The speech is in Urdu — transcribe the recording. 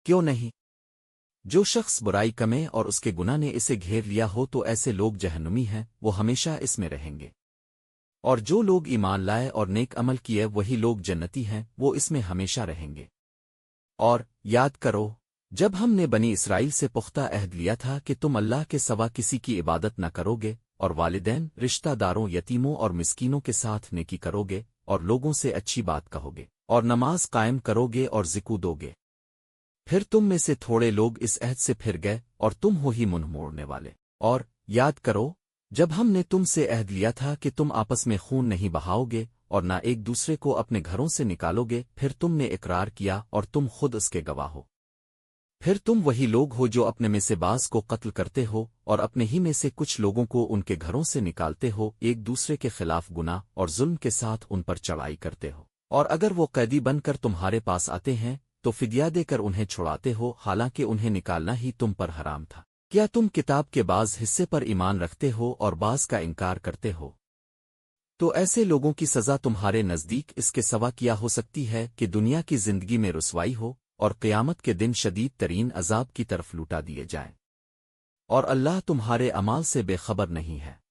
کیوں نہیں؟ جو شخص برائی کمے اور اس کے گناہ نے اسے گھیر لیا ہو تو ایسے لوگ جہنمی ہیں، وہ ہمیشہ اس میں رہیں گے۔ اور جو لوگ ایمان لائے اور نیک عمل کیے وہی لوگ جنتی ہیں، وہ اس میں ہمیشہ رہیں گے۔ اور یاد کرو جب ہم نے بنی اسرائیل سے پختہ عہد لیا تھا کہ تم اللہ کے سوا کسی کی عبادت نہ کرو گے، اور والدین، رشتہ داروں، یتیموں اور مسکینوں کے ساتھ نیکی کرو گے، اور لوگوں سے اچھی بات کہو گے، اور نماز قائم کرو گے اور زکوٰۃ دو گے۔ پھر تم میں سے تھوڑے لوگ اس عہد سے پھر گئے اور تم ہو ہی منہ موڑنے والے۔ اور یاد کرو جب ہم نے تم سے عہد لیا تھا کہ تم آپس میں خون نہیں بہاؤ گے اور نہ ایک دوسرے کو اپنے گھروں سے نکالو گے، پھر تم نے اقرار کیا اور تم خود اس کے گواہ ہو۔ پھر تم وہی لوگ ہو جو اپنے میں سے بعض کو قتل کرتے ہو اور اپنے ہی میں سے کچھ لوگوں کو ان کے گھروں سے نکالتے ہو، ایک دوسرے کے خلاف گناہ اور ظلم کے ساتھ ان پر چڑھائی کرتے ہو۔ اور اگر وہ قیدی بن کر تمہارے پاس آتے ہیں تو فدیہ دے کر انہیں چھڑاتے ہو، حالانکہ انہیں نکالنا ہی تم پر حرام تھا۔ کیا تم کتاب کے بعض حصے پر ایمان رکھتے ہو اور بعض کا انکار کرتے ہو؟ تو ایسے لوگوں کی سزا تمہارے نزدیک اس کے سوا کیا ہو سکتی ہے کہ دنیا کی زندگی میں رسوائی ہو اور قیامت کے دن شدید ترین عذاب کی طرف لوٹا دیے جائیں۔ اور اللہ تمہارے اعمال سے بے خبر نہیں ہے۔